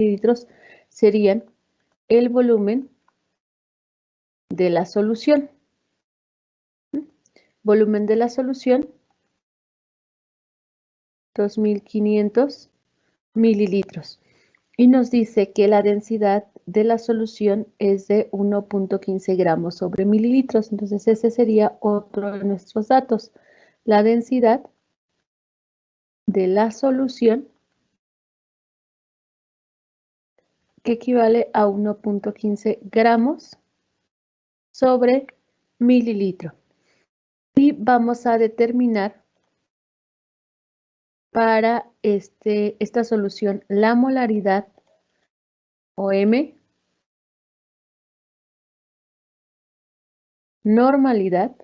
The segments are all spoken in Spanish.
mililitros serían el volumen de la solución. Volumen de la solución, 2.500 mililitros. Y nos dice que la densidad de la solución es de 1.15 gramos sobre mililitros. Entonces, ese sería otro de nuestros datos. La densidad de la solución, que equivale a 1.15 gramos sobre mililitro. Y vamos a determinar para esta solución la molaridad o M, normalidad,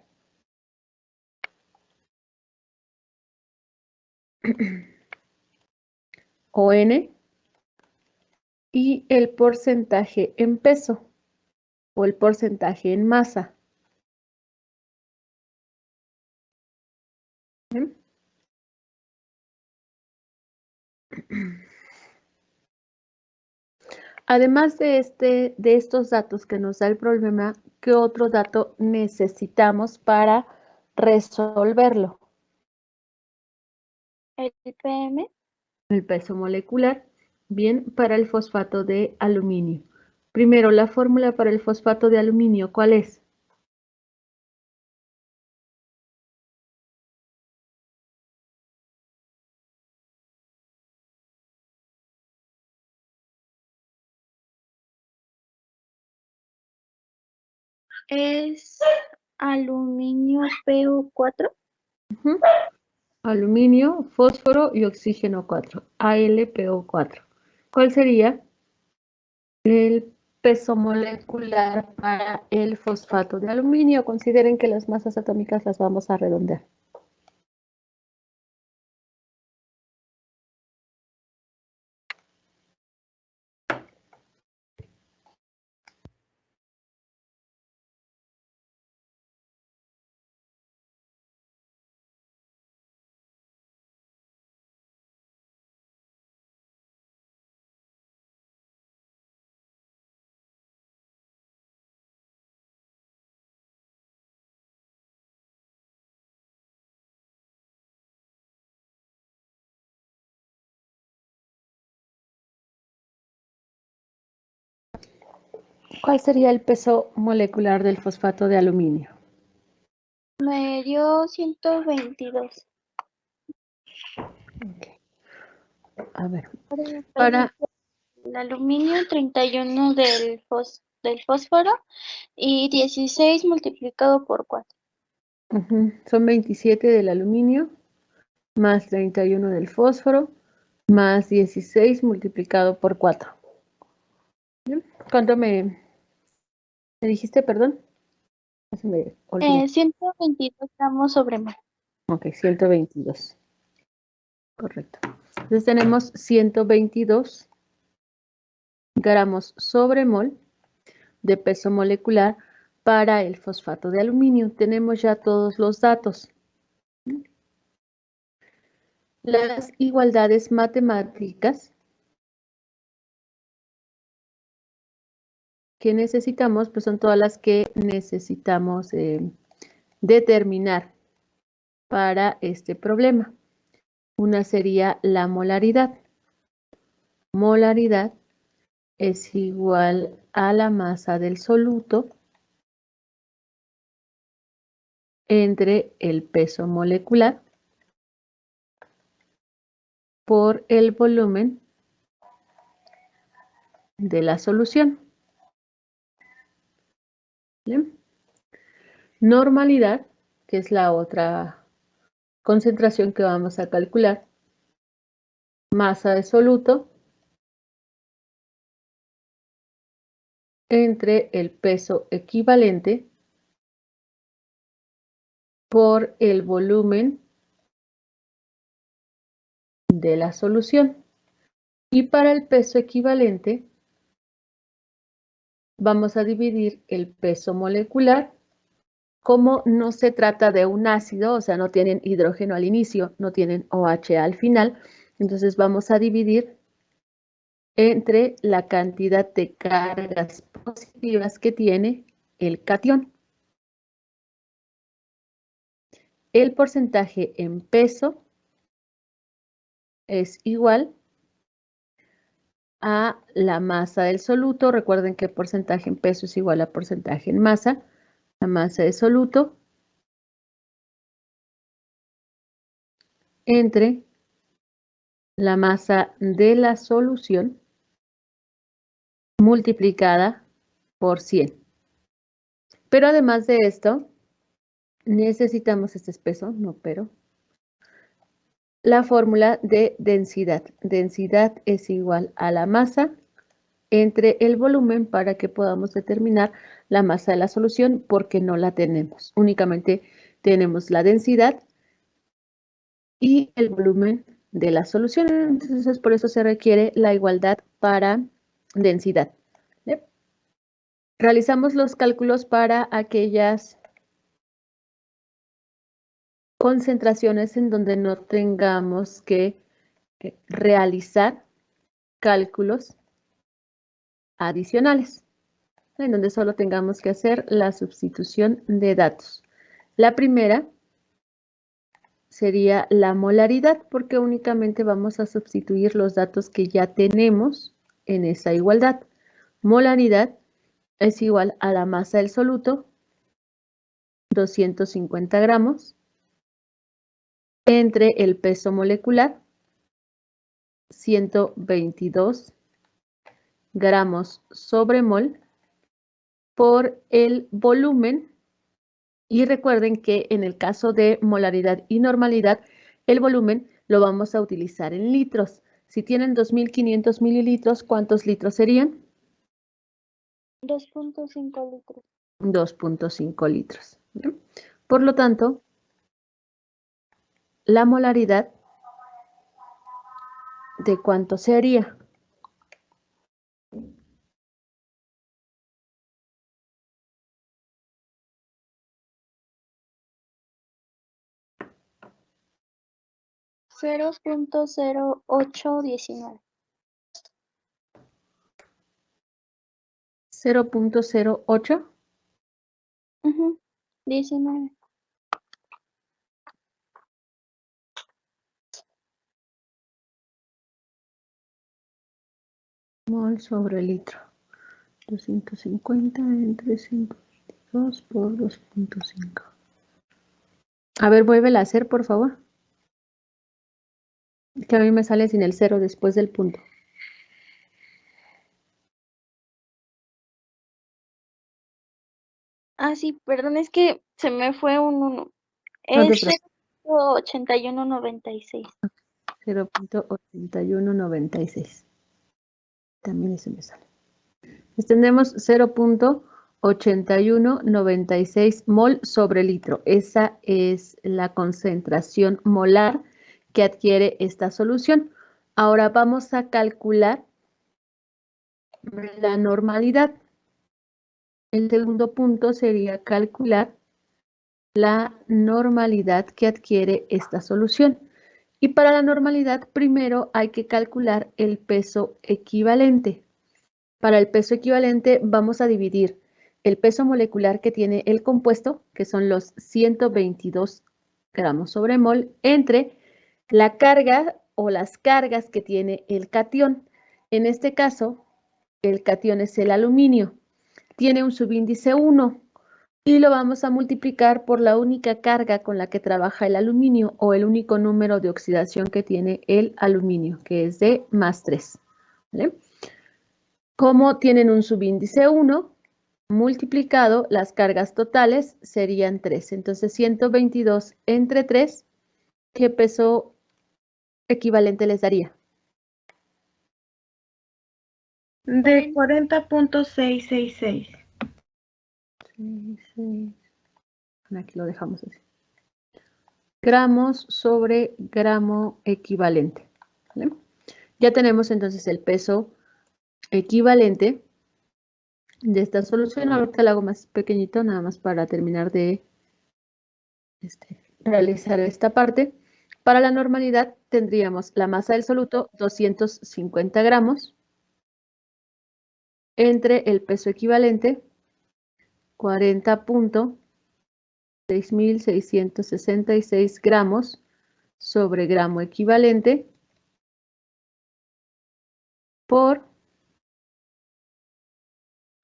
o N, y el porcentaje en peso o el porcentaje en masa. Además de estos datos que nos da el problema, ¿qué otro dato necesitamos para resolverlo? El PM. El peso molecular. Bien, para el fosfato de aluminio. Primero, la fórmula para el fosfato de aluminio, ¿cuál es? Es aluminio PO4. Aluminio, fósforo y oxígeno 4, AlPO4. ¿Cuál sería el peso molecular para el fosfato de aluminio? Consideren que las masas atómicas las vamos a redondear. ¿Cuál sería el peso molecular del fosfato de aluminio? Me dio 122. Okay. A ver, Para el aluminio, 31 del fósforo y 16 multiplicado por 4. Son 27 del aluminio, más 31 del fósforo, más 16 multiplicado por 4. ¿Cuánto me dijiste, perdón? 122 gramos sobre mol. Ok, 122. Correcto. Entonces tenemos 122 gramos sobre mol de peso molecular para el fosfato de aluminio. Tenemos ya todos los datos. Las igualdades matemáticas que necesitamos, pues son todas las que necesitamos determinar para este problema. Una sería la molaridad. Molaridad es igual a la masa del soluto entre el peso molecular por el volumen de la solución. ¿Bien? Normalidad, que es la otra concentración que vamos a calcular. Masa de soluto entre el peso equivalente por el volumen de la solución. Y para el peso equivalente, vamos a dividir el peso molecular. Como no se trata de un ácido, o sea, no tienen hidrógeno al inicio, no tienen OH al final, entonces vamos a dividir entre la cantidad de cargas positivas que tiene el catión. El porcentaje en peso es igual a la masa del soluto. Recuerden que porcentaje en peso es igual a porcentaje en masa. La masa de soluto entre la masa de la solución multiplicada por 100. Pero además de esto, necesitamos este espeso, no pero, la fórmula de densidad. Densidad es igual a la masa entre el volumen para que podamos determinar la masa de la solución porque no la tenemos. Únicamente tenemos la densidad y el volumen de la solución. Entonces, por eso se requiere la igualdad para densidad. ¿Bien? Realizamos los cálculos para aquellas concentraciones en donde no tengamos que realizar cálculos adicionales, en donde solo tengamos que hacer la sustitución de datos. La primera sería la molaridad, porque únicamente vamos a sustituir los datos que ya tenemos en esa igualdad. Molaridad es igual a la masa del soluto, 250 gramos, entre el peso molecular, 122 gramos sobre mol, por el volumen. Y recuerden que en el caso de molaridad y normalidad, el volumen lo vamos a utilizar en litros. Si tienen 2.500 mililitros, ¿cuántos litros serían? 2.5 litros. 2.5 litros. ¿Bien? Por lo tanto, la molaridad, ¿de cuánto sería? $0.0819. 0.08. 19. Mol sobre litro. 250 entre 122 por 2.5. A ver, vuélvela a hacer, por favor. Que a mí me sale sin el cero después del punto. Sí, perdón, es que se me fue un 1. No te Es preocupes. 0.8196. 0.8196. También eso me sale. Pues tenemos 0.8196 mol sobre litro. Esa es la concentración molar que adquiere esta solución. Ahora vamos a calcular la normalidad. El segundo punto sería calcular la normalidad que adquiere esta solución. Y para la normalidad, primero hay que calcular el peso equivalente. Para el peso equivalente vamos a dividir el peso molecular que tiene el compuesto, que son los 122 gramos sobre mol, entre la carga o las cargas que tiene el catión. En este caso, el catión es el aluminio. Tiene un subíndice 1 y lo vamos a multiplicar por la única carga con la que trabaja el aluminio o el único número de oxidación que tiene el aluminio, que es de +3. ¿Vale? Como tienen un subíndice 1, multiplicado, las cargas totales serían 3. Entonces, 122 entre 3, ¿qué peso equivalente les daría? De 40.666. Aquí lo dejamos así. Gramos sobre gramo equivalente. ¿Vale? Ya tenemos entonces el peso equivalente de esta solución. Ahorita lo hago más pequeñito, nada más para terminar de realizar esta parte. Para la normalidad tendríamos la masa del soluto, 250 gramos, entre el peso equivalente, 40.6666 gramos sobre gramo equivalente, por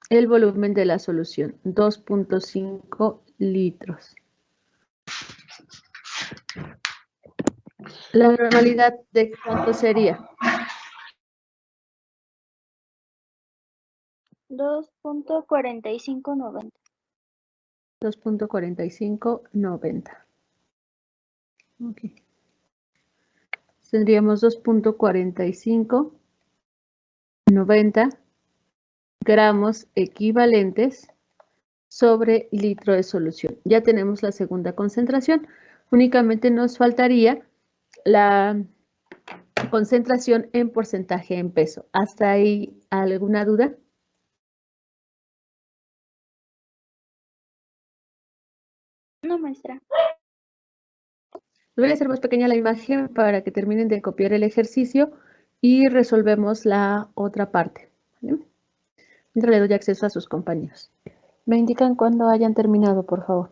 el volumen de la solución, 2.5 litros. ¿La normalidad de cuánto sería? 2.4590. 2.4590. Okay. Tendríamos 2.4590 gramos equivalentes sobre litro de solución. Ya tenemos la segunda concentración. Únicamente nos faltaría la concentración en porcentaje en peso. ¿Hasta ahí alguna duda? No, maestra. Voy a hacer más pequeña la imagen para que terminen de copiar el ejercicio y resolvemos la otra parte. ¿Vale? Mientras le doy acceso a sus compañeros. Me indican cuando hayan terminado, por favor.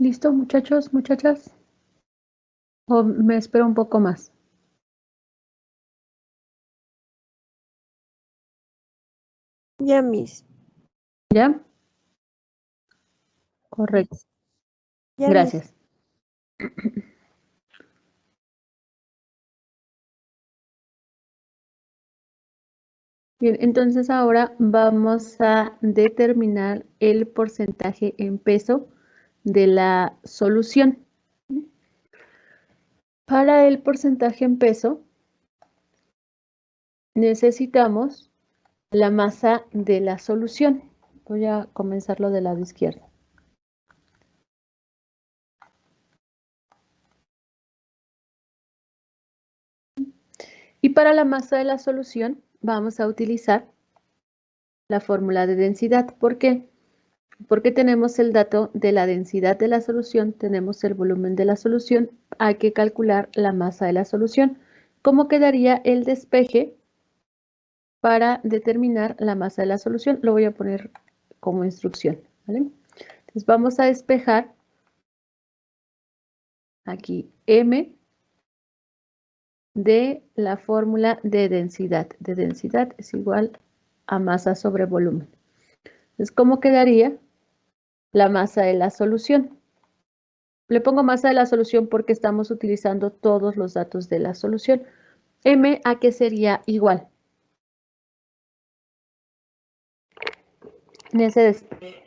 ¿Listo, muchachos, muchachas? ¿O me espero un poco más? Ya, Miss. ¿Ya? Correcto. Ya, Gracias. Bien, entonces ahora vamos a determinar el porcentaje en peso de la solución. Para el porcentaje en peso, necesitamos la masa de la solución. Voy a comenzarlo del lado izquierdo. Y para la masa de la solución vamos a utilizar la fórmula de densidad. ¿Por qué? Porque tenemos el dato de la densidad de la solución, tenemos el volumen de la solución, hay que calcular la masa de la solución. ¿Cómo quedaría el despeje para determinar la masa de la solución? Lo voy a poner como instrucción, ¿vale? Entonces vamos a despejar aquí M de la fórmula de densidad. De densidad es igual a masa sobre volumen. Entonces, ¿cómo quedaría la masa de la solución? Le pongo masa de la solución porque estamos utilizando todos los datos de la solución. M, ¿a qué sería igual? En ese despeje.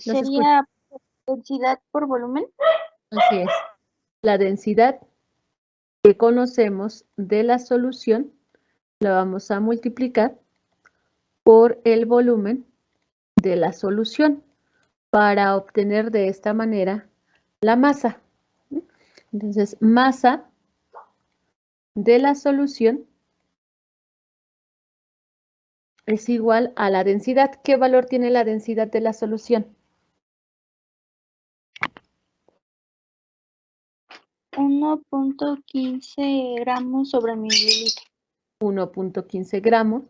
¿Los escucho? ¿Sería densidad por volumen? Así es. La densidad que conocemos de la solución la vamos a multiplicar por el volumen de la solución para obtener de esta manera la masa. Entonces, masa de la solución es igual a la densidad. ¿Qué valor tiene la densidad de la solución? 1.15 gramos sobre mililitro. 1.15 gramos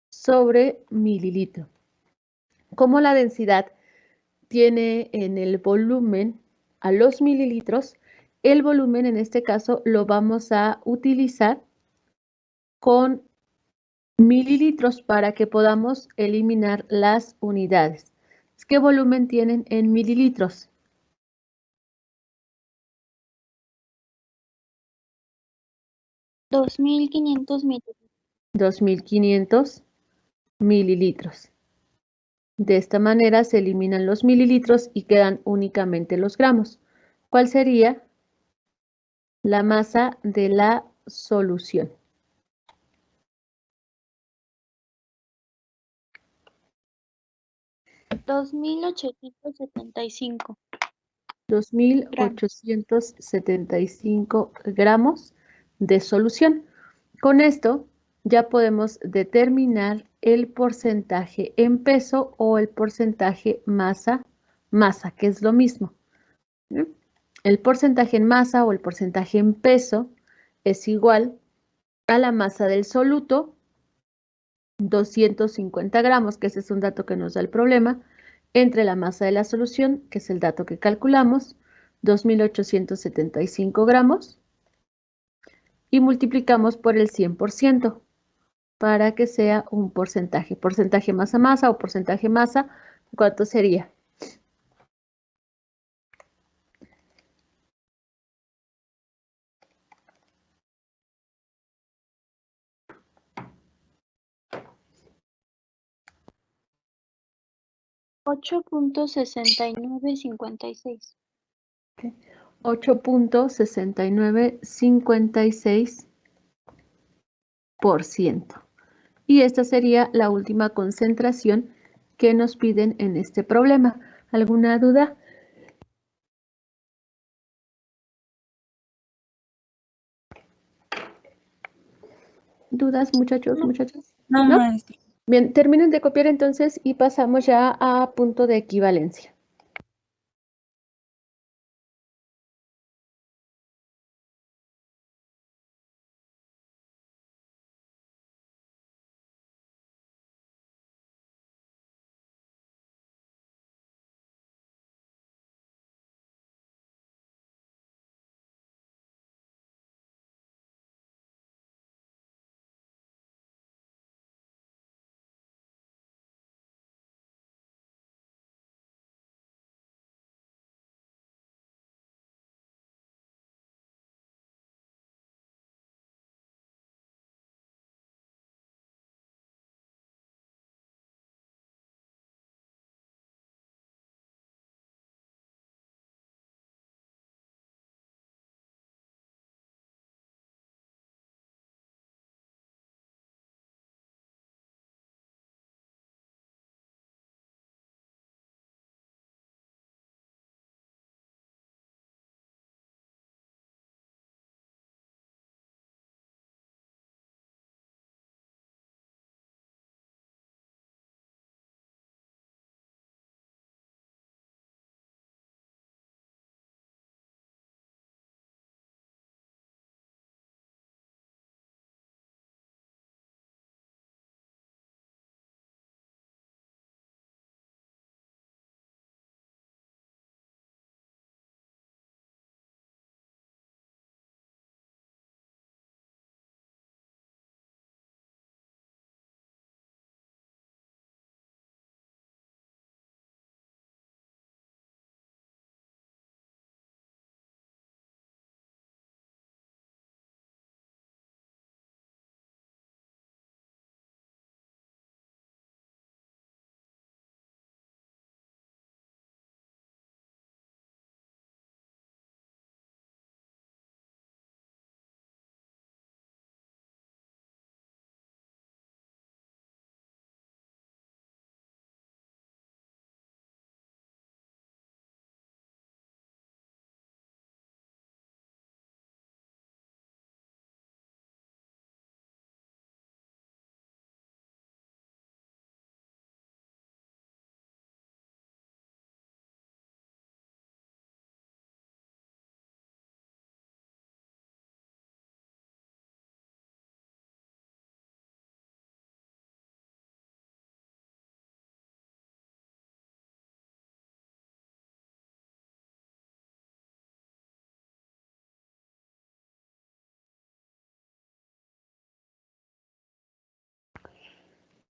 sobre mililitro. Como la densidad tiene en el volumen a los mililitros, el volumen en este caso lo vamos a utilizar con mililitros para que podamos eliminar las unidades. ¿Qué volumen tienen en mililitros? 2.500 mililitros. 2.500 mililitros. De esta manera se eliminan los mililitros y quedan únicamente los gramos. ¿Cuál sería la masa de la solución? 2.875 2.875 gramos de solución. Con esto ya podemos determinar el porcentaje en peso o el porcentaje masa, que es lo mismo. El porcentaje en masa o el porcentaje en peso es igual a la masa del soluto, 250 gramos, que ese es un dato que nos da el problema, entre la masa de la solución, que es el dato que calculamos, 2.875 gramos, y multiplicamos por el 100% para que sea un porcentaje. Porcentaje masa-masa o porcentaje masa, ¿cuánto sería? $8.6956. 8.6956%. Y esta sería la última concentración que nos piden en este problema. ¿Alguna duda? ¿Dudas, muchachos, muchachas? No, ¿No? maestra. Bien, terminen de copiar entonces y pasamos ya a punto de equivalencia.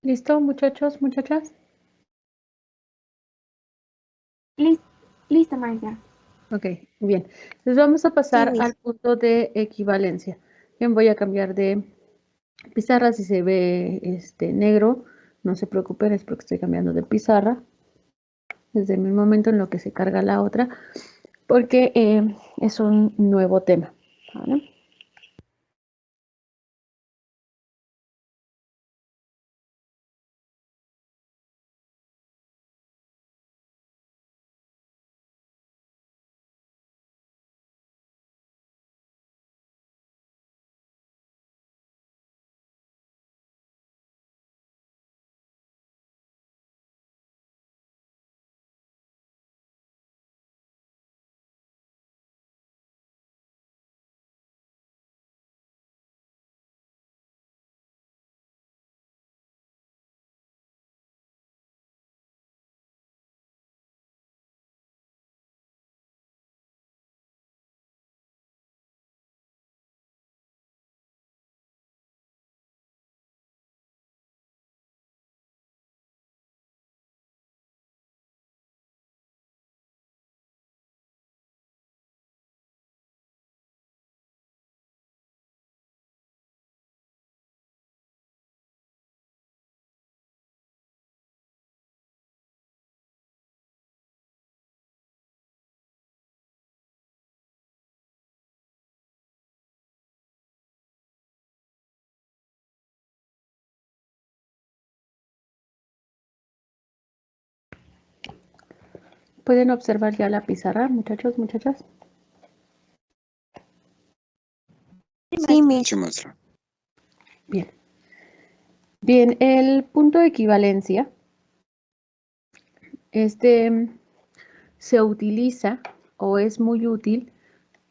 ¿Listo, muchachos, muchachas? Listo, maestra. Ok, bien. Entonces vamos a pasar Miss. al punto de equivalencia. Bien, voy a cambiar de pizarra. Si se ve negro, no se preocupen, es porque estoy cambiando de pizarra. Desde el mismo momento en lo que se carga la otra, porque es un nuevo tema. ¿Vale? ¿Pueden observar ya la pizarra, muchachos, muchachas? Sí, Miss. Sí, maestra. Bien. Bien, el punto de equivalencia, se utiliza o es muy útil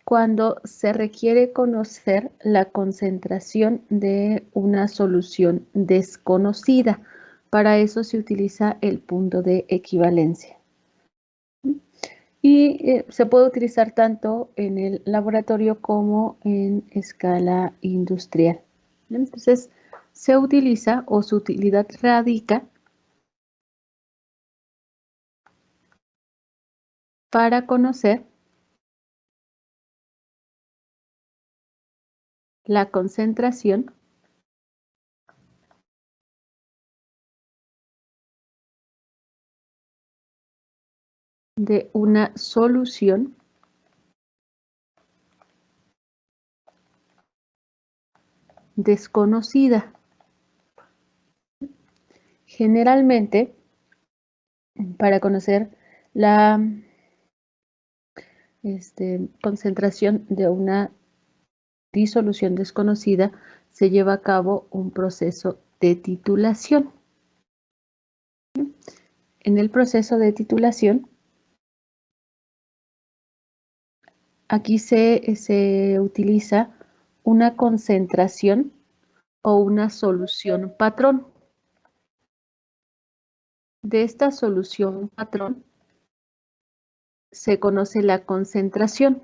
cuando se requiere conocer la concentración de una solución desconocida. Para eso se utiliza el punto de equivalencia. Y se puede utilizar tanto en el laboratorio como en escala industrial. Entonces, se utiliza o su utilidad radica para conocer la concentración de una solución desconocida. Generalmente, para conocer la concentración de una disolución desconocida, se lleva a cabo un proceso de titulación. En el proceso de titulación, aquí se utiliza una concentración o una solución patrón. De esta solución patrón se conoce la concentración.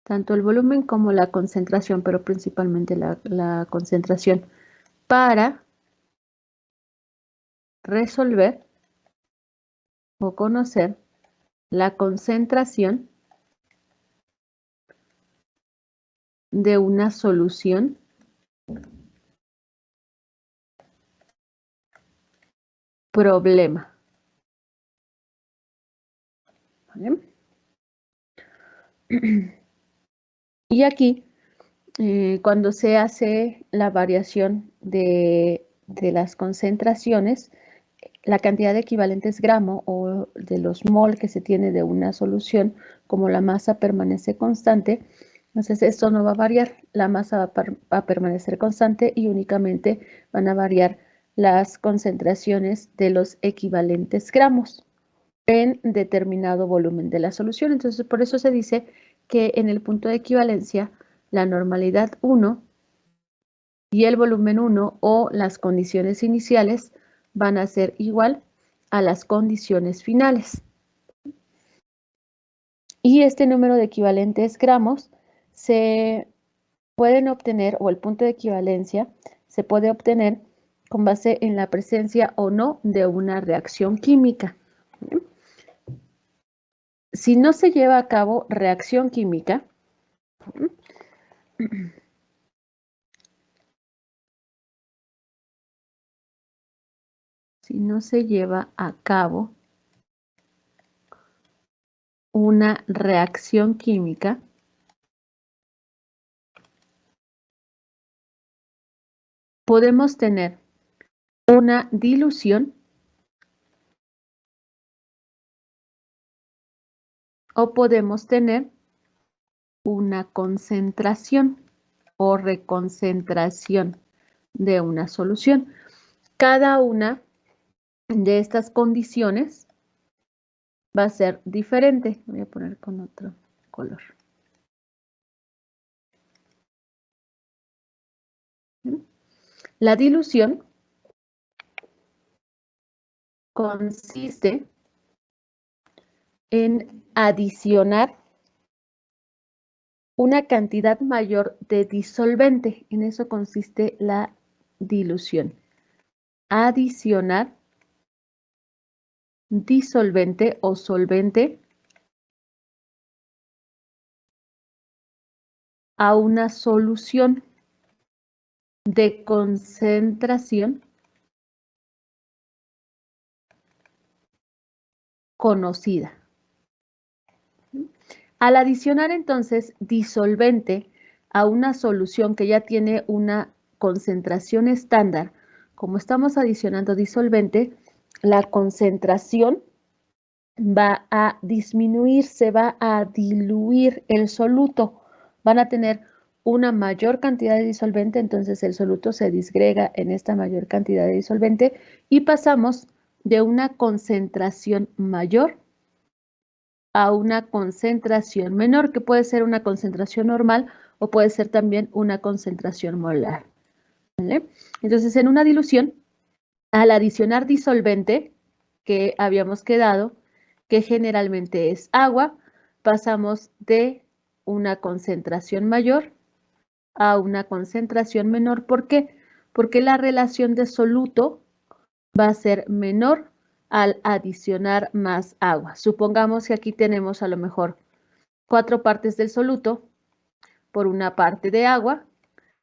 Tanto el volumen como la concentración, pero principalmente la concentración, para resolver o conocer la concentración de una solución problema. ¿Vale? Y aquí, cuando se hace la variación de las concentraciones, la cantidad de equivalentes gramo o de los mol que se tiene de una solución, como la masa permanece constante, entonces esto no va a variar, la masa va a permanecer constante y únicamente van a variar las concentraciones de los equivalentes gramos en determinado volumen de la solución. Entonces, por eso se dice que en el punto de equivalencia, la normalidad 1 y el volumen 1 o las condiciones iniciales van a ser igual a las condiciones finales. Y este número de equivalentes gramos se pueden obtener, o el punto de equivalencia, se puede obtener con base en la presencia o no de una reacción química. Si no se lleva a cabo reacción química, si no se lleva a cabo una reacción química, podemos tener una dilución o podemos tener una concentración o reconcentración de una solución. Cada una de estas condiciones va a ser diferente. Voy a poner con otro color. La dilución consiste en adicionar una cantidad mayor de disolvente. En eso consiste la dilución. Adicionar disolvente o solvente a una solución de concentración conocida. Al adicionar entonces disolvente a una solución que ya tiene una concentración estándar, como estamos adicionando disolvente, la concentración va a disminuir, se va a diluir el soluto. Van a tener una mayor cantidad de disolvente, entonces el soluto se disgrega en esta mayor cantidad de disolvente y pasamos de una concentración mayor a una concentración menor, que puede ser una concentración normal o puede ser también una concentración molar. ¿Vale? Entonces, en una dilución, al adicionar disolvente, que habíamos quedado, que generalmente es agua, pasamos de una concentración mayor a una concentración menor. ¿Por qué? Porque la relación de soluto va a ser menor al adicionar más agua. Supongamos que aquí tenemos a lo mejor 4 partes del soluto por una parte de agua.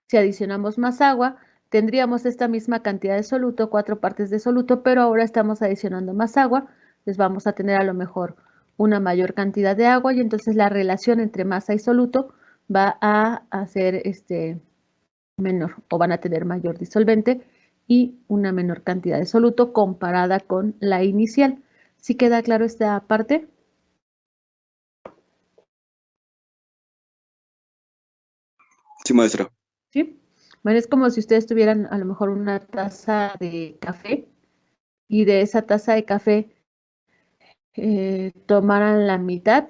Si adicionamos más agua, tendríamos esta misma cantidad de soluto, 4 partes de soluto, pero ahora estamos adicionando más agua, pues vamos a tener a lo mejor una mayor cantidad de agua y entonces la relación entre masa y soluto va a ser menor o van a tener mayor disolvente y una menor cantidad de soluto comparada con la inicial. ¿Sí queda claro esta parte? Sí, maestra. ¿Sí? Bueno, es como si ustedes tuvieran a lo mejor una taza de café y de esa taza de café tomaran la mitad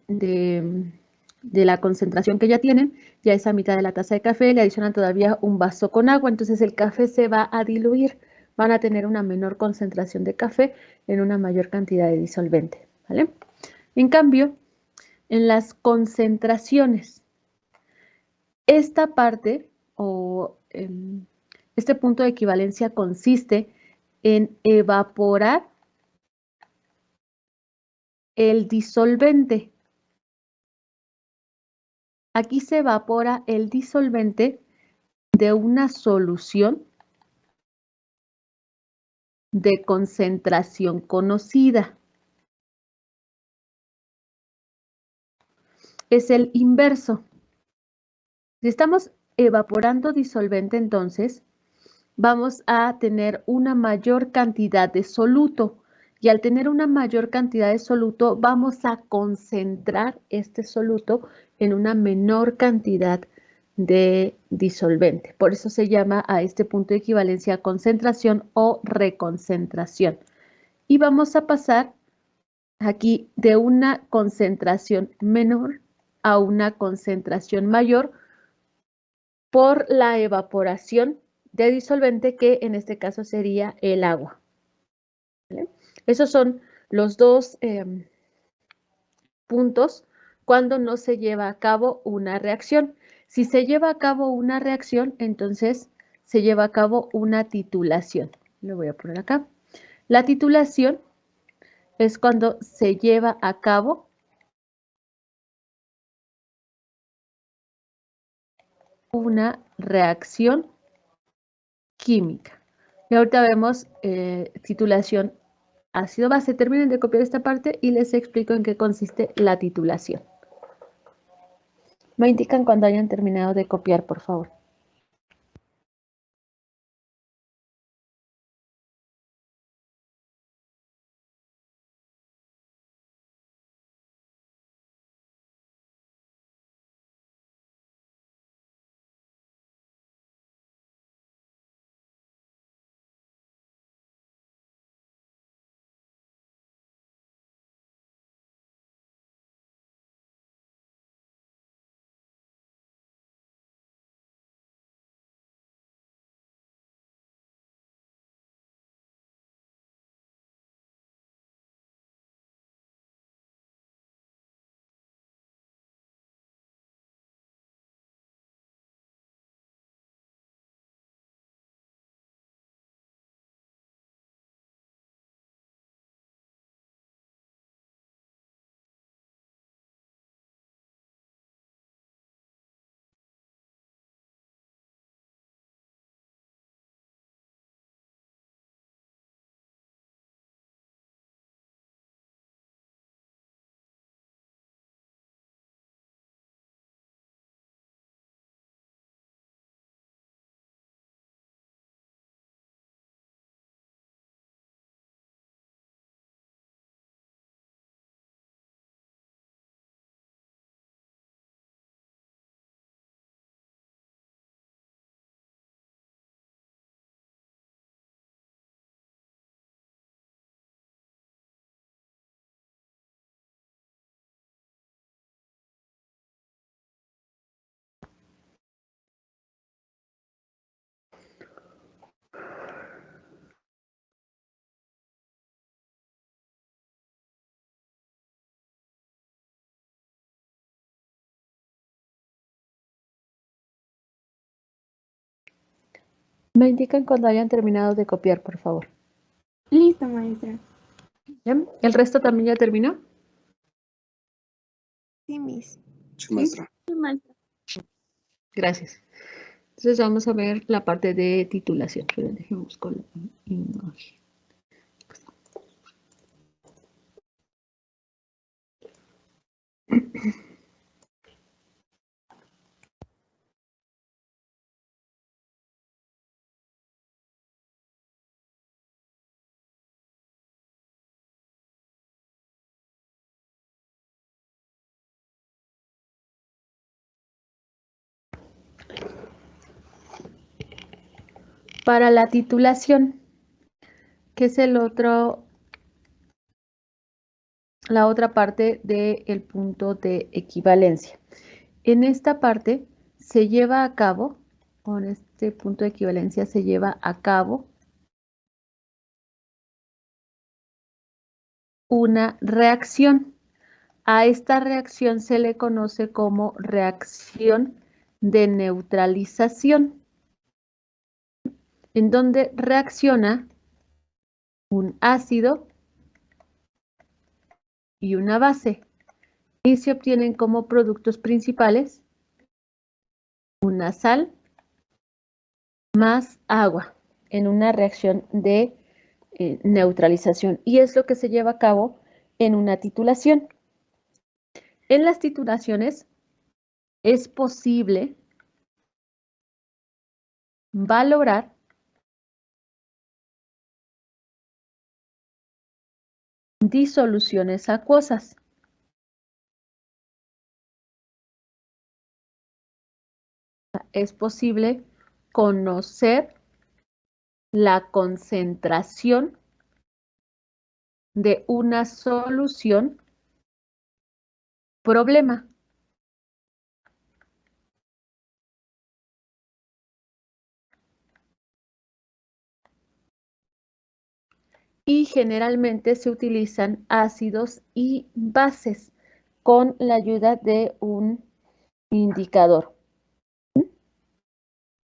de la concentración que ya tienen, y a esa mitad de la taza de café le adicionan todavía un vaso con agua, entonces el café se va a diluir, van a tener una menor concentración de café en una mayor cantidad de disolvente, ¿vale? En cambio, en las concentraciones, esta parte o este punto de equivalencia consiste en evaporar el disolvente. Aquí se evapora el disolvente de una solución de concentración conocida. Es el inverso. Si estamos evaporando disolvente, entonces vamos a tener una mayor cantidad de soluto. Y al tener una mayor cantidad de soluto, vamos a concentrar este soluto en una menor cantidad de disolvente. Por eso se llama a este punto de equivalencia concentración o reconcentración. Y vamos a pasar aquí de una concentración menor a una concentración mayor por la evaporación de disolvente, que en este caso sería el agua. ¿Vale? Esos son los dos puntos cuando no se lleva a cabo una reacción. Si se lleva a cabo una reacción, entonces se lleva a cabo una titulación. Lo voy a poner acá. La titulación es cuando se lleva a cabo una reacción química. Y ahorita vemos titulación ácido-base. Terminen de copiar esta parte y les explico en qué consiste la titulación. Me indican cuando hayan terminado de copiar, por favor. Me indican cuando hayan terminado de copiar, por favor. Listo, maestra. ¿Bien? ¿El resto también ya terminó? Sí, Miss. Sí, maestra. Sí, maestra. Gracias. Entonces vamos a ver la parte de titulación. Déjenme buscar la imagen. Para la titulación, que es la otra parte del punto de equivalencia. En esta parte se lleva a cabo, con este punto de equivalencia se lleva a cabo una reacción. A esta reacción se le conoce como reacción de neutralización, en donde reacciona un ácido y una base y se obtienen como productos principales una sal más agua en una reacción de neutralización, y es lo que se lleva a cabo en una titulación. En las titulaciones es posible valorar disoluciones acuosas. Es posible conocer la concentración de una solución problema. Y generalmente se utilizan ácidos y bases con la ayuda de un indicador.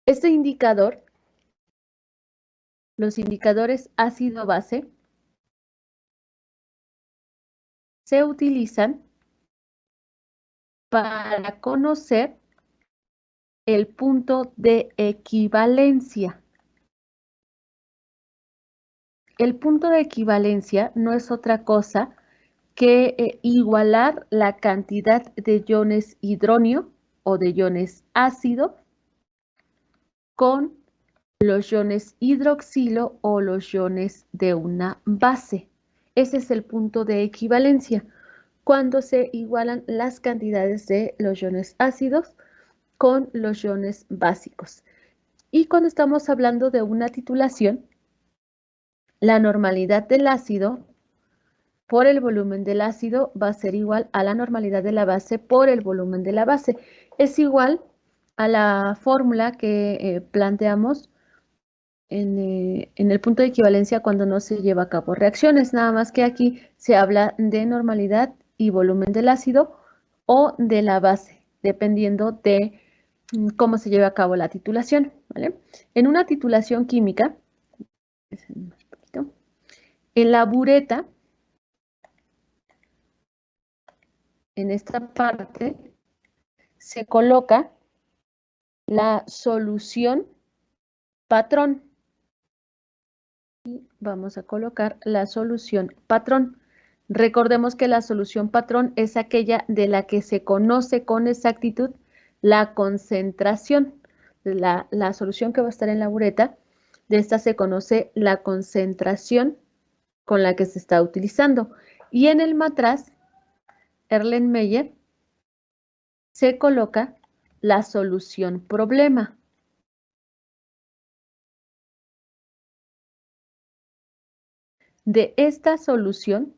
Este indicador, los indicadores ácido-base, se utilizan para conocer el punto de equivalencia. El punto de equivalencia no es otra cosa que igualar la cantidad de iones hidronio o de iones ácido con los iones hidroxilo o los iones de una base. Ese es el punto de equivalencia, cuando se igualan las cantidades de los iones ácidos con los iones básicos. Y cuando estamos hablando de una titulación, la normalidad del ácido por el volumen del ácido va a ser igual a la normalidad de la base por el volumen de la base. Es igual a la fórmula que planteamos en el punto de equivalencia cuando no se lleva a cabo reacciones, nada más que aquí se habla de normalidad y volumen del ácido o de la base, dependiendo de cómo se lleve a cabo la titulación, ¿vale? En una titulación química, en la bureta, en esta parte, se coloca la solución patrón. Y vamos a colocar la solución patrón. Recordemos que la solución patrón es aquella de la que se conoce con exactitud la concentración. La solución que va a estar en la bureta, de esta se conoce la concentración con la que se está utilizando. Y en el matraz, Erlenmeyer, se coloca la solución problema. De esta solución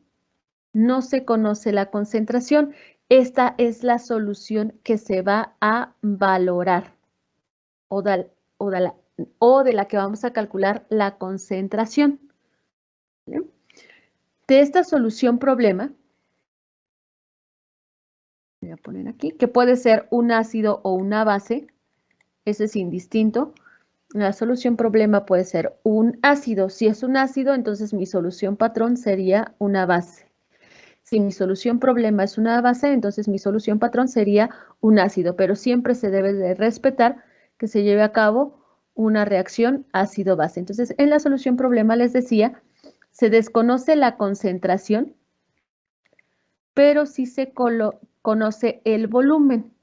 no se conoce la concentración. Esta es la solución que se va a valorar o de la que vamos a calcular la concentración. ¿Vale? De esta solución problema, voy a poner aquí, que puede ser un ácido o una base, eso es indistinto. La solución problema puede ser un ácido. Si es un ácido, entonces mi solución patrón sería una base. Si mi solución problema es una base, entonces mi solución patrón sería un ácido, pero siempre se debe de respetar que se lleve a cabo una reacción ácido-base. Entonces, en la solución problema les decía, se desconoce la concentración, pero sí se conoce el volumen.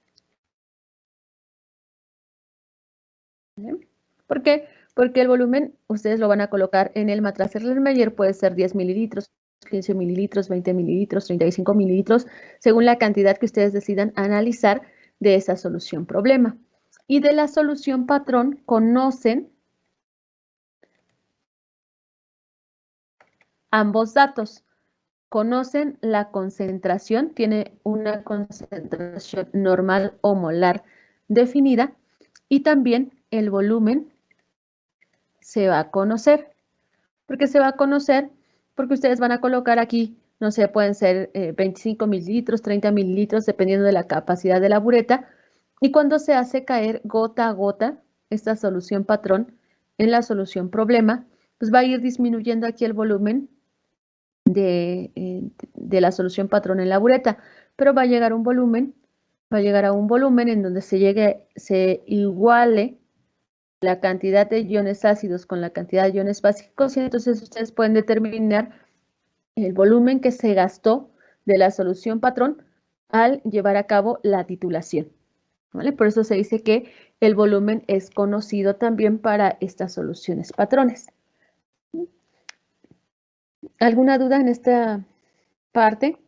¿Vale? ¿Por qué? Porque el volumen ustedes lo van a colocar en el matraz Erlenmeyer, puede ser 10 mililitros, 15 mililitros, 20 mililitros, 35 mililitros, según la cantidad que ustedes decidan analizar de esa solución problema. Y de la solución patrón conocen ambos datos. Conocen la concentración, tiene una concentración normal o molar definida, y también el volumen se va a conocer. ¿Por qué se va a conocer? Porque ustedes van a colocar aquí, no sé, pueden ser 25 mililitros, 30 mililitros, dependiendo de la capacidad de la bureta. Y cuando se hace caer gota a gota esta solución patrón en la solución problema, pues va a ir disminuyendo aquí el volumen de la solución patrón en la bureta, pero va a llegar a un volumen en donde se iguale la cantidad de iones ácidos con la cantidad de iones básicos, y entonces ustedes pueden determinar el volumen que se gastó de la solución patrón al llevar a cabo la titulación. ¿Vale? Por eso se dice que el volumen es conocido también para estas soluciones patrones. ¿Alguna duda en esta parte?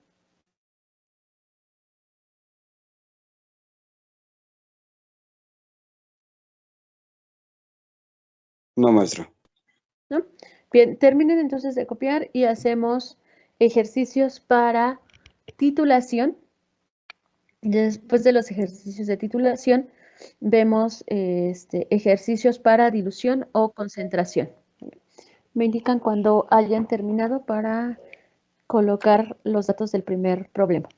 No, maestra. ¿No? Bien, terminen entonces de copiar y hacemos ejercicios para titulación. Después de los ejercicios de titulación, vemos ejercicios para dilución o concentración. Me indican cuando hayan terminado para colocar los datos del primer problema.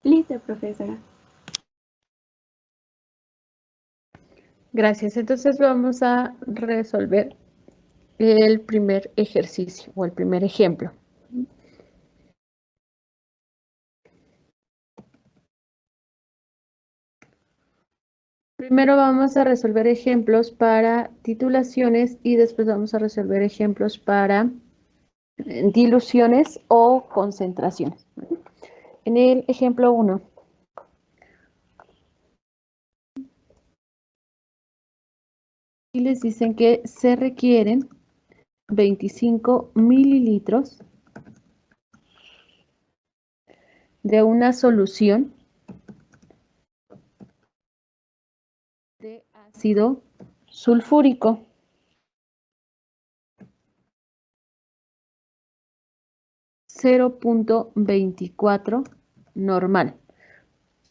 Listo, profesora. Gracias. Entonces vamos a resolver el primer ejercicio o el primer ejemplo. Primero vamos a resolver ejemplos para titulaciones y después vamos a resolver ejemplos para diluciones o concentraciones. En el ejemplo 1. Y les dicen que se requieren 25 mililitros de una solución de ácido sulfúrico. .24 normal.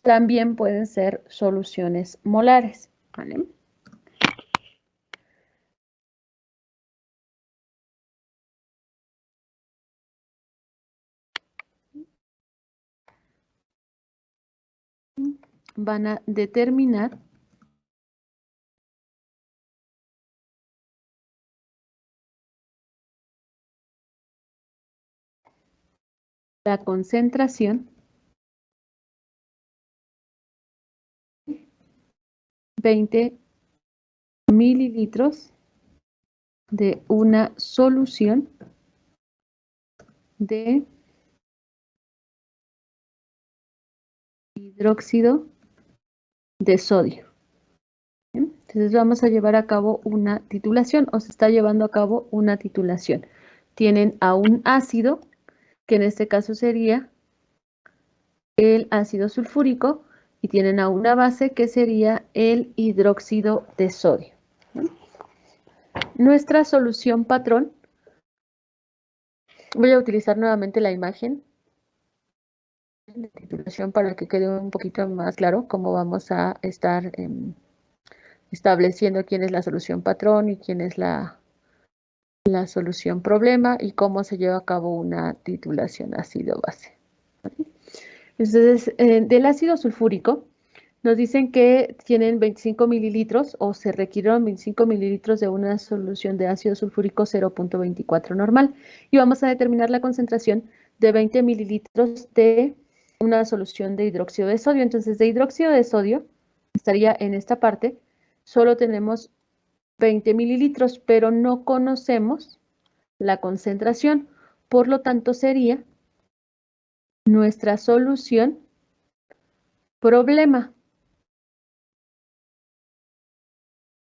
También pueden ser soluciones molares, ¿vale? Van a determinar la concentración 20 mililitros de una solución de hidróxido de sodio. ¿Bien? Entonces vamos a llevar a cabo una titulación, o se está llevando a cabo una titulación. Tienen a un ácido, que en este caso sería el ácido sulfúrico, y tienen a una base que sería el hidróxido de sodio. Nuestra solución patrón, voy a utilizar nuevamente la imagen de titulación para que quede un poquito más claro cómo vamos a estar estableciendo quién es la solución patrón y quién es la solución problema y cómo se lleva a cabo una titulación ácido-base. Entonces, del ácido sulfúrico, nos dicen que tienen 25 mililitros o se requirieron 25 mililitros de una solución de ácido sulfúrico 0.24 normal. Y vamos a determinar la concentración de 20 mililitros de una solución de hidróxido de sodio. Entonces, de hidróxido de sodio, estaría en esta parte, solo tenemos 20 mililitros, pero no conocemos la concentración. Por lo tanto, sería nuestra solución problema.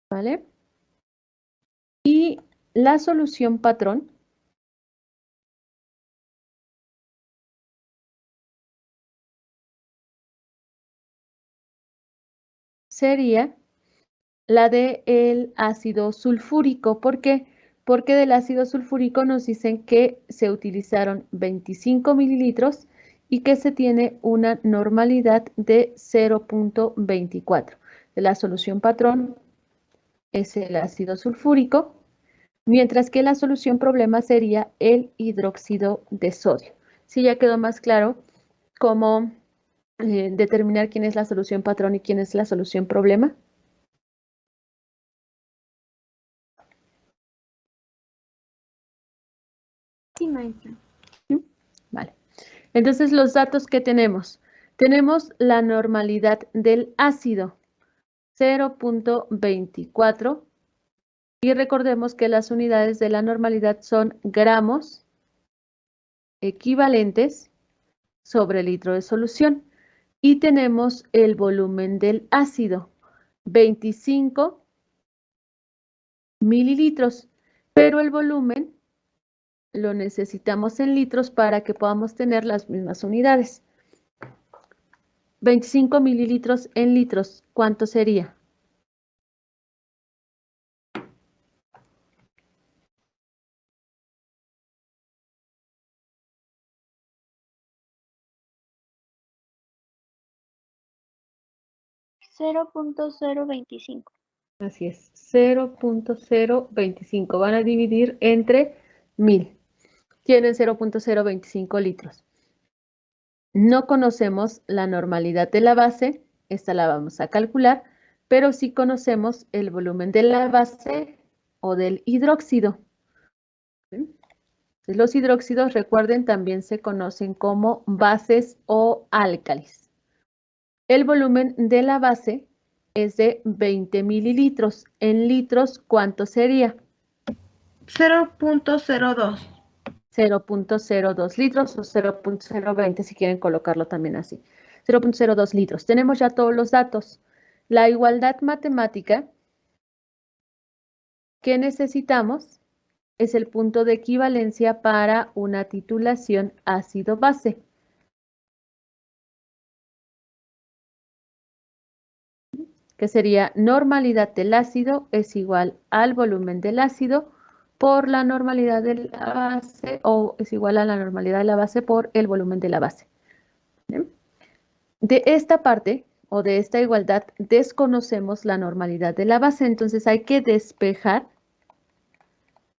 ¿Vale? Y la solución patrón sería la del ácido sulfúrico. ¿Por qué? Porque del ácido sulfúrico nos dicen que se utilizaron 25 mililitros y que se tiene una normalidad de 0.24. La solución patrón es el ácido sulfúrico, mientras que la solución problema sería el hidróxido de sodio. ¿Sí ya quedó más claro cómo determinar quién es la solución patrón y quién es la solución problema? Sí, maestra. Vale. Entonces, los datos que tenemos. Tenemos la normalidad del ácido, 0.24. Y recordemos que las unidades de la normalidad son gramos equivalentes sobre litro de solución. Y tenemos el volumen del ácido, 25 mililitros. Pero el volumen lo necesitamos en litros para que podamos tener las mismas unidades. 25 mililitros en litros, ¿cuánto sería? .0.025. Así es, 0.025. Van a dividir entre 1000. Tienen 0.025 litros. No conocemos la normalidad de la base, esta la vamos a calcular, pero sí conocemos el volumen de la base o del hidróxido. Los hidróxidos, recuerden, también se conocen como bases o álcalis. El volumen de la base es de 20 mililitros. En litros, ¿cuánto sería? 0.02. 0.02 litros o 0.020 si quieren colocarlo también así. 0.02 litros. Tenemos ya todos los datos. La igualdad matemática que necesitamos es el punto de equivalencia para una titulación ácido-base. Que sería normalidad del ácido es igual al volumen del ácido por la normalidad de la base o es igual a la normalidad de la base por el volumen de la base. ¿Bien? De esta parte o de esta igualdad desconocemos la normalidad de la base, entonces hay que despejar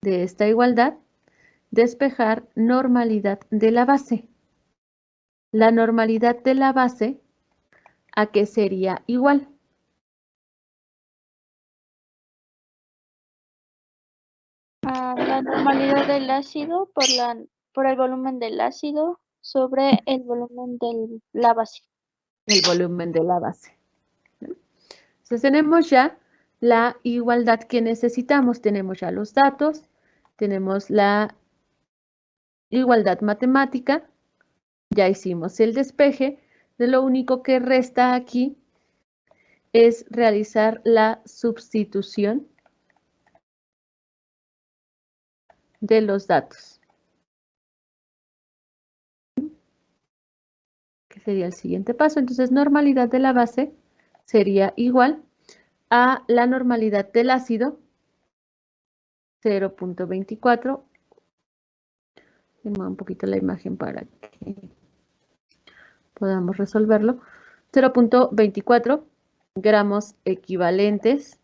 de esta igualdad, despejar normalidad de la base. La normalidad de la base, ¿a qué sería igual? La normalidad del ácido por el volumen del ácido sobre el volumen de la base. El volumen de la base. Entonces tenemos ya la igualdad que necesitamos, tenemos ya los datos, tenemos la igualdad matemática, ya hicimos el despeje, de lo único que resta aquí es realizar la sustitución de los datos, que sería el siguiente paso. Entonces, normalidad de la base sería igual a la normalidad del ácido, 0.24. Un poquito la imagen para que podamos resolverlo. 0.24 gramos equivalentes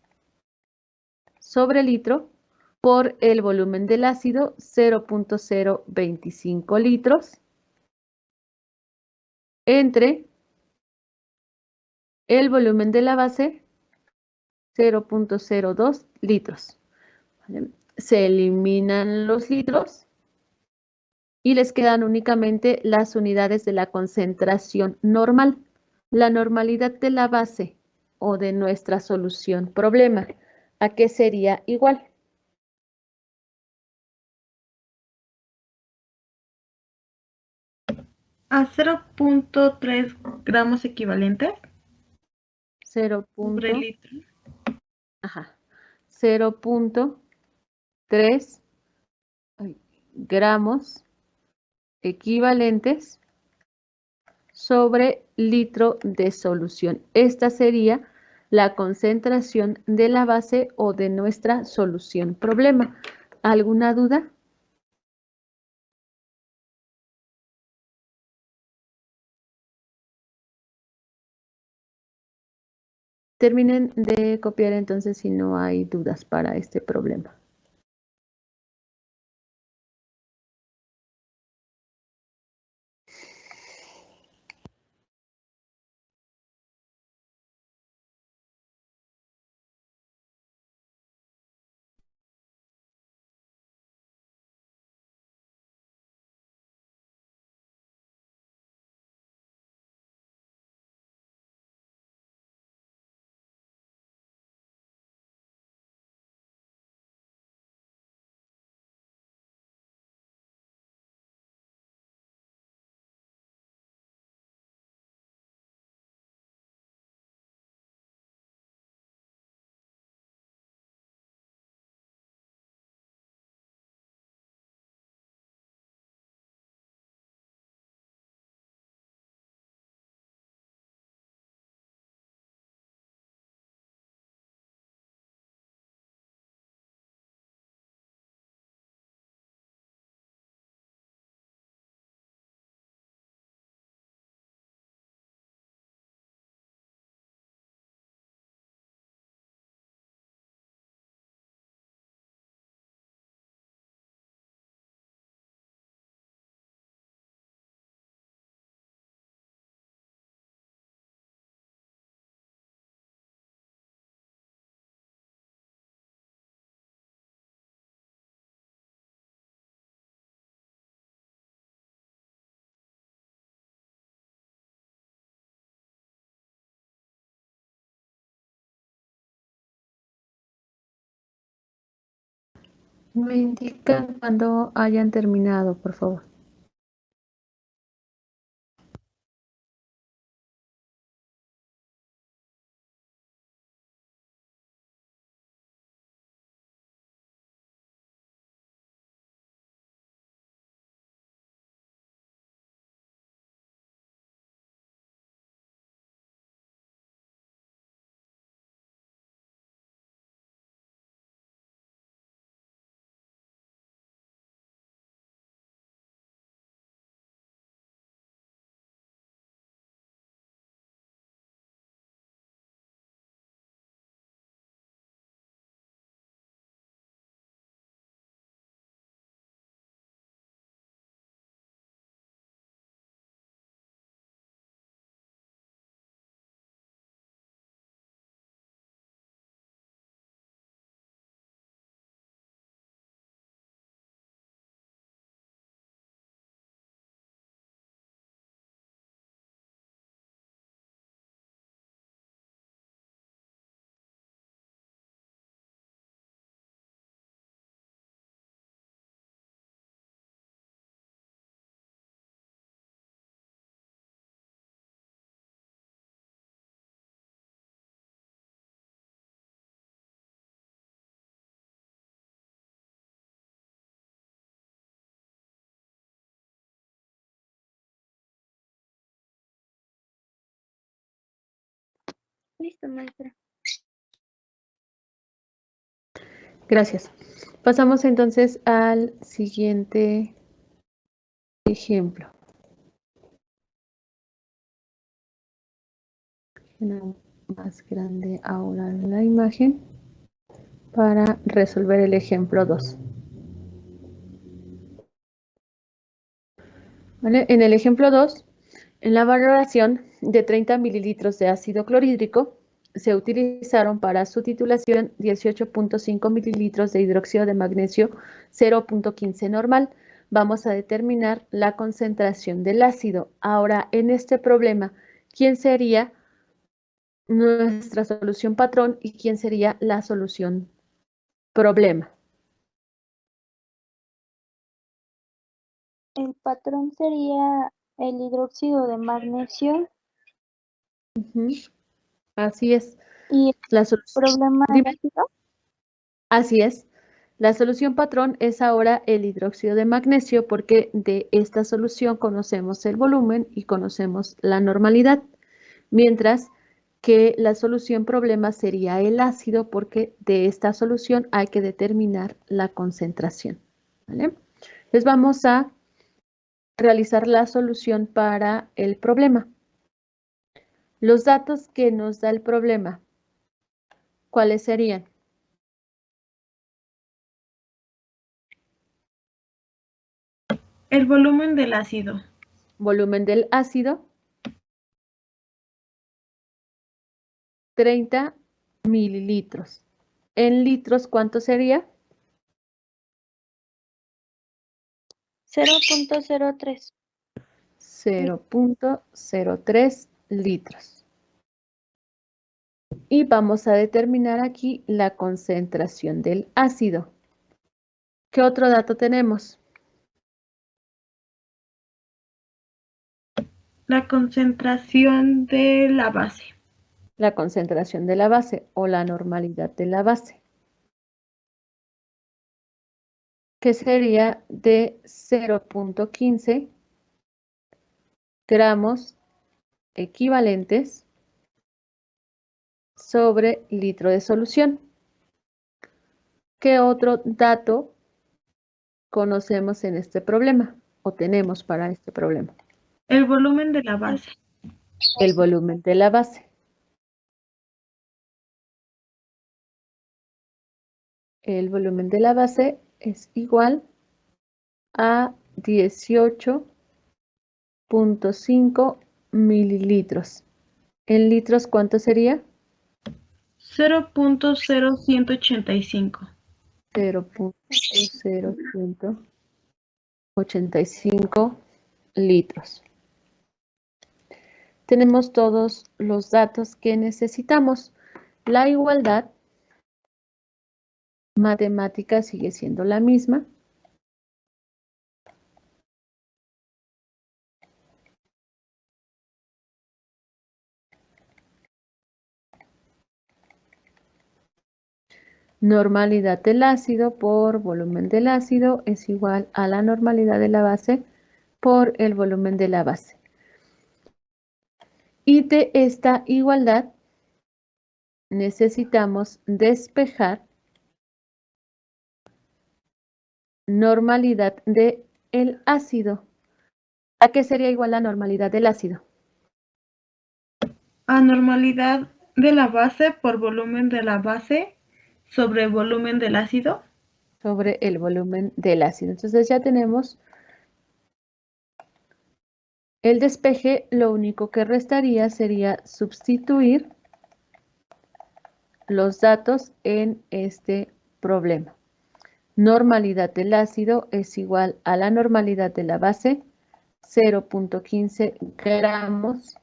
sobre litro por el volumen del ácido, 0.025 litros, entre el volumen de la base, 0.02 litros. ¿Vale? Se eliminan los litros y les quedan únicamente las unidades de la concentración normal, la normalidad de la base o de nuestra solución problema. ¿A qué sería igual? A 0.3 gramos equivalentes 0. sobre litro. Ajá, 0.3 gramos equivalentes sobre litro de solución. Esta sería la concentración de la base o de nuestra solución problema. ¿Alguna duda? Terminen de copiar entonces si no hay dudas para este problema. Me indican cuando hayan terminado, por favor. Listo, maestra. Gracias. Pasamos entonces al siguiente ejemplo. Una más grande ahora la imagen para resolver el ejemplo 2. ¿Vale? En el ejemplo 2, en la valoración de 30 mililitros de ácido clorhídrico, se utilizaron para su titulación 18.5 mililitros de hidróxido de magnesio 0.15 normal. Vamos a determinar la concentración del ácido. Ahora, en este problema, ¿quién sería nuestra solución patrón y quién sería la solución problema? El patrón sería el hidróxido de magnesio Así es. y el La solución, problema dime. ácido. Así es. La solución patrón es ahora el hidróxido de magnesio porque de esta solución conocemos el volumen y conocemos la normalidad, mientras que la solución problema sería el ácido porque de esta solución hay que determinar la concentración. ¿Vale? Entonces vamos a realizar la solución para el problema. Los datos que nos da el problema, ¿cuáles serían? El volumen del ácido. Volumen del ácido, 30 mililitros. En litros, ¿cuánto sería? 0.03. 0.03 litros. Y vamos a determinar aquí la concentración del ácido. ¿Qué otro dato tenemos? La concentración de la base. La concentración de la base o la normalidad de la base, que sería de 0.15 gramos equivalentes sobre litro de solución. ¿Qué otro dato conocemos en este problema o tenemos para este problema? El volumen de la base. El volumen de la base. El volumen de la base es igual a 18.5 mililitros. ¿En litros cuánto sería? 0.0185. 0.0185 litros. Tenemos todos los datos que necesitamos. La igualdad matemática sigue siendo la misma. Normalidad del ácido por volumen del ácido es igual a la normalidad de la base por el volumen de la base. Y de esta igualdad necesitamos despejar normalidad del ácido. ¿A qué sería igual la normalidad del ácido? A normalidad de la base por volumen de la base sobre volumen del ácido. Sobre el volumen del ácido. Entonces ya tenemos el despeje. Lo único que restaría sería sustituir los datos en este problema. Normalidad del ácido es igual a la normalidad de la base, 0.15 gramos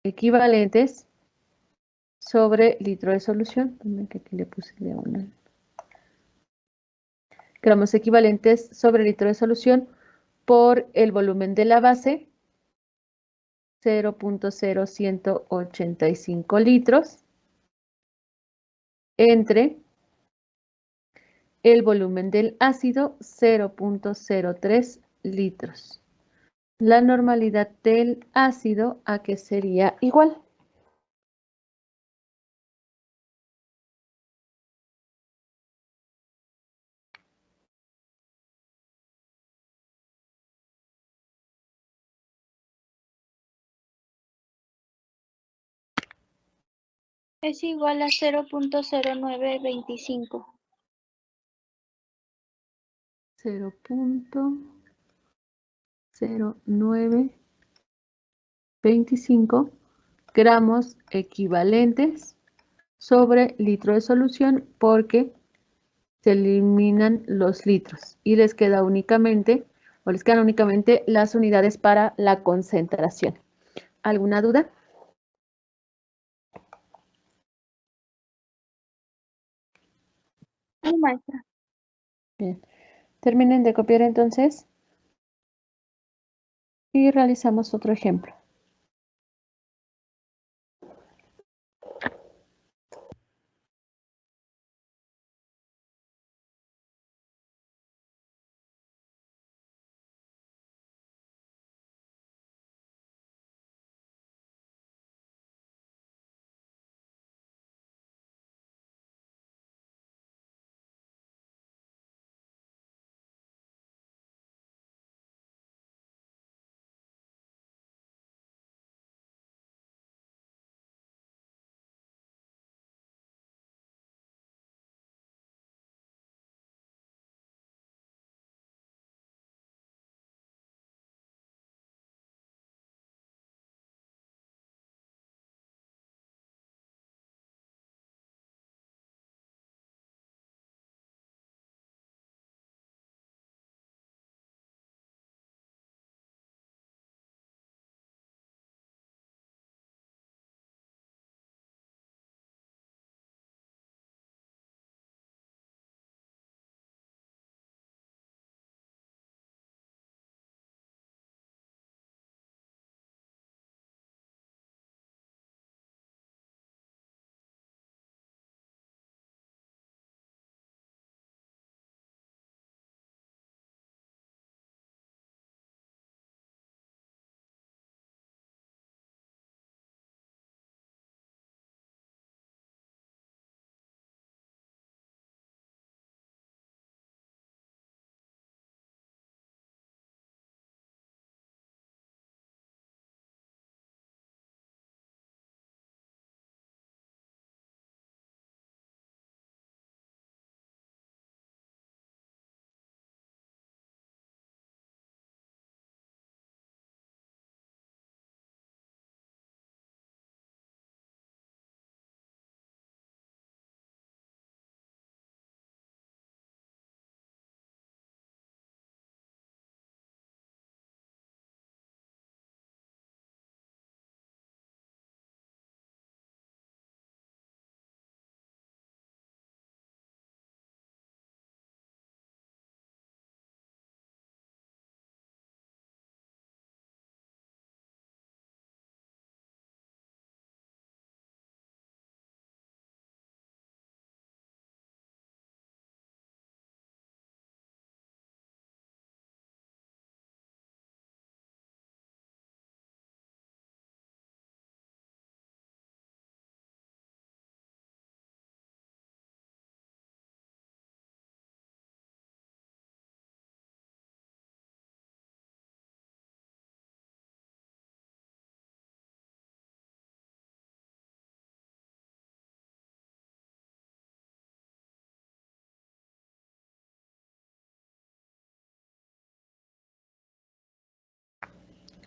equivalentes sobre litro de solución. Que aquí le puse diagonal. Gramos equivalentes sobre litro de solución por el volumen de la base, 0.0185 litros, entre el volumen del ácido, 0.03 litros. La normalidad del ácido, ¿a qué sería igual? Es igual a 0.0925. 0.0925 gramos equivalentes sobre litro de solución, porque se eliminan los litros y les queda únicamente, o les quedan únicamente las unidades para la concentración. ¿Alguna duda? Sí, maestra. Bien. Terminen de copiar entonces y realizamos otro ejemplo.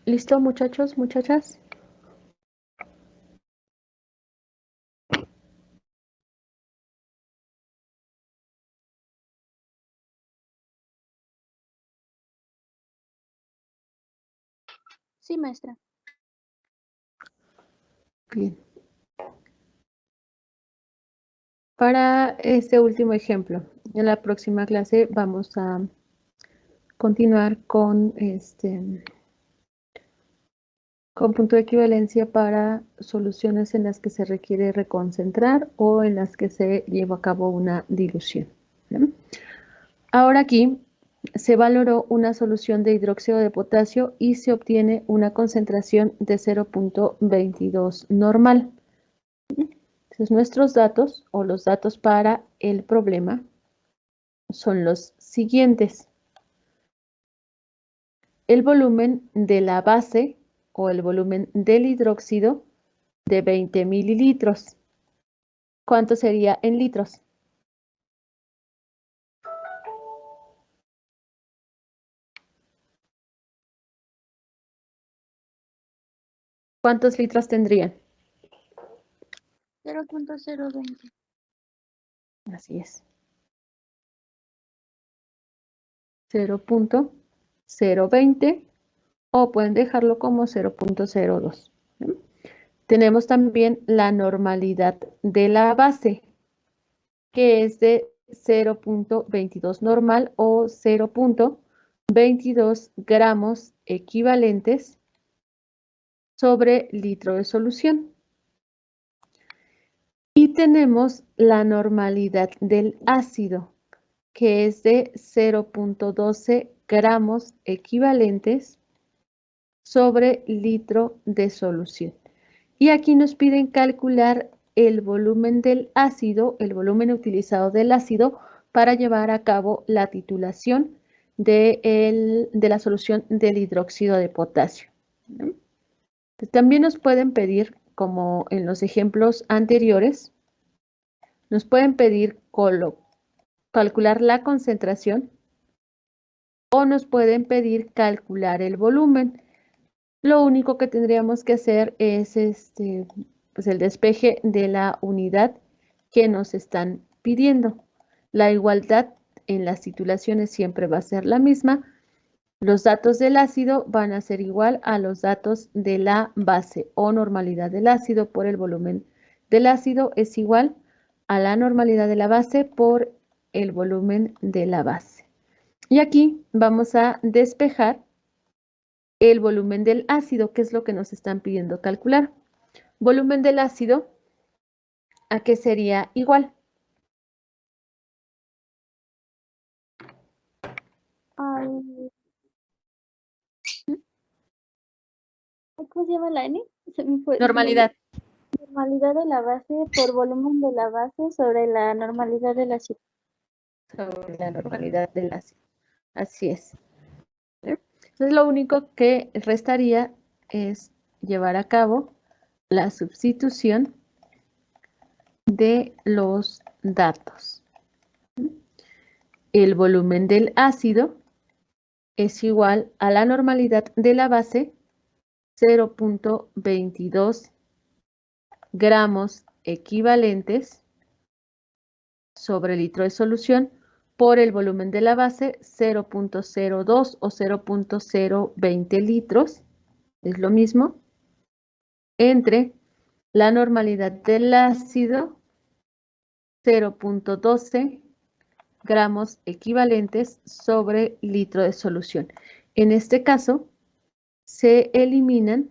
¿Listo, muchachos, muchachas? Sí, maestra. Bien. Para este último ejemplo, en la próxima clase vamos a continuar con con punto de equivalencia para soluciones en las que se requiere reconcentrar o en las que se lleva a cabo una dilución. ¿Bien? Ahora aquí se valoró una solución de hidróxido de potasio y se obtiene una concentración de 0.22 normal. Entonces, nuestros datos o los datos para el problema son los siguientes. El volumen de la base o el volumen del hidróxido de 20 mililitros. ¿Cuánto sería en litros? ¿Cuántos litros tendrían? 0.020. Así es. 0.020 o pueden dejarlo como 0.02. Tenemos también la normalidad de la base, que es de 0.22 normal o 0.22 gramos equivalentes sobre litro de solución. Y tenemos la normalidad del ácido, que es de 0.12 gramos equivalentes sobre litro de solución. Y aquí nos piden calcular el volumen del ácido, el volumen utilizado del ácido para llevar a cabo la titulación de la solución del hidróxido de potasio. También nos pueden pedir, como en los ejemplos anteriores, nos pueden pedir calcular la concentración o nos pueden pedir calcular el volumen. Lo único que tendríamos que hacer es pues el despeje de la unidad que nos están pidiendo. La igualdad en las titulaciones siempre va a ser la misma. Los datos del ácido van a ser igual a los datos de la base o normalidad del ácido por el volumen del ácido es igual a la normalidad de la base por el volumen de la base. Y aquí vamos a despejar el volumen del ácido, que es lo que nos están pidiendo calcular. Volumen del ácido, ¿a qué sería igual? ¿Cómo se llama la N? Se me fue. Normalidad. Normalidad de la base por volumen de la base sobre la normalidad del ácido. Sobre la normalidad del ácido. Así es. Entonces lo único que restaría es llevar a cabo la sustitución de los datos. El volumen del ácido es igual a la normalidad de la base, 0.22 gramos equivalentes sobre litro de solución por el volumen de la base, 0.02 o 0.020 litros, es lo mismo, entre la normalidad del ácido, 0.12 gramos equivalentes sobre litro de solución. En este caso, se eliminan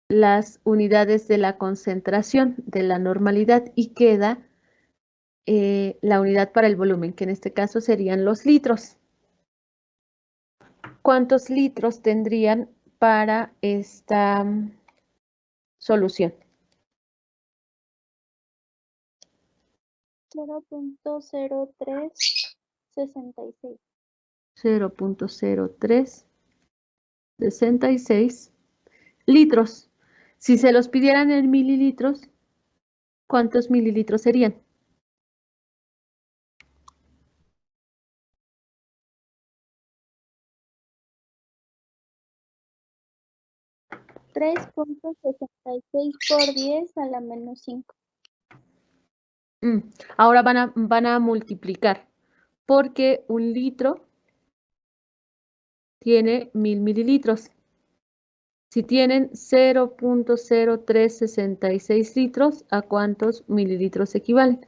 las unidades de la concentración de la normalidad y queda la unidad para el volumen, que en este caso serían los litros. ¿Cuántos litros tendrían para esta solución? 0.0366. 0.0366 litros. Si se los pidieran en mililitros, ¿cuántos mililitros serían? 3.66 por 10 a la menos 5. Ahora van a multiplicar, porque un litro tiene 1000 mililitros. Si tienen 0.0366 litros, ¿a cuántos mililitros equivalen?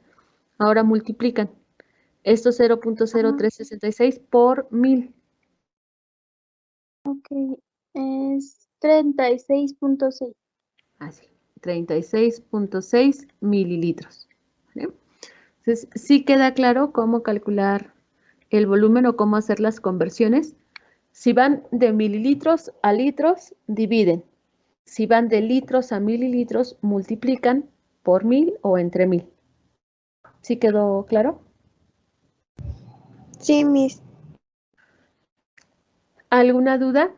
Ahora multiplican estos 0.0366 por 1000. Ok, es 36.6. Así, 36.6 mililitros. ¿Vale? Entonces, sí queda claro cómo calcular el volumen o cómo hacer las conversiones. Si van de mililitros a litros, dividen. Si van de litros a mililitros, multiplican por 1000 o entre 1000. ¿Sí quedó claro? Sí, Miss. ¿Alguna duda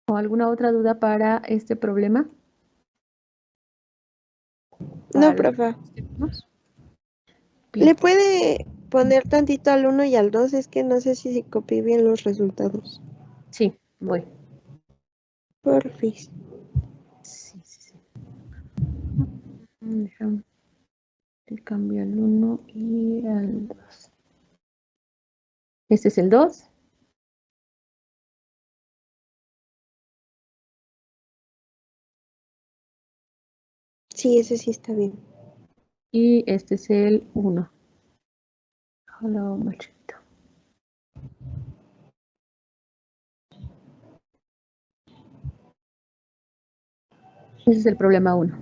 o alguna otra duda para este problema? No, Para los profe. que vimos. ¿Le Bien. puede poner tantito al 1 y al 2? Es que no sé si copié bien los resultados. Sí, voy. Porfis. Sí. Déjame cambio el 1 y al 2. Este es el 2. Sí, ese sí está bien. Y este es el 1. Hola, más chiquito. Ese es el problema 1.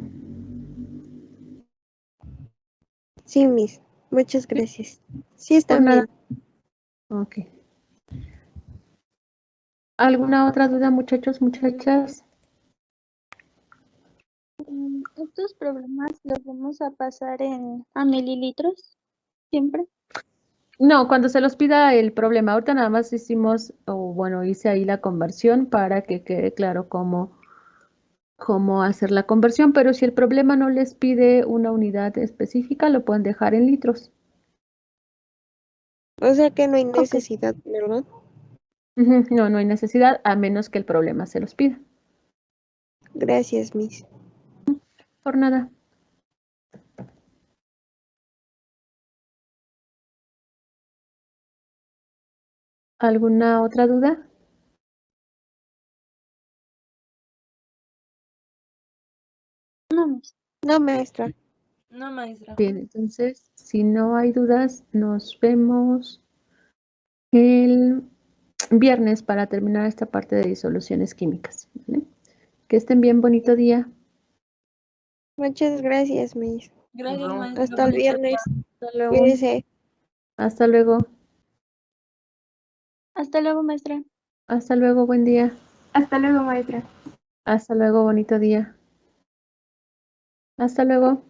Sí, Miss. Muchas gracias. Sí, está Por nada. bien. Ok. ¿Alguna otra duda, muchachos, muchachas? Estos problemas los vamos a pasar a mililitros, siempre. No, cuando se los pida el problema. Ahorita nada más hicimos, o bueno, hice ahí la conversión para que quede claro cómo hacer la conversión, pero si el problema no les pide una unidad específica, lo pueden dejar en litros. O sea que no hay Ok. necesidad, ¿verdad? No, no hay necesidad, a menos que el problema se los pida. Gracias, Miss. Por nada. ¿Alguna otra duda? No, Miss. No, maestra. No, maestra. Bien, entonces, si no hay dudas, nos vemos el viernes para terminar esta parte de disoluciones químicas. ¿Vale? Que estén bien, bonito día. Muchas gracias, Miss. Gracias, maestra. Hasta el viernes. Hasta luego. Cuídese. Hasta luego. Hasta luego, maestra. Hasta luego, buen día. Hasta luego, maestra. Hasta luego, bonito día. Hasta luego.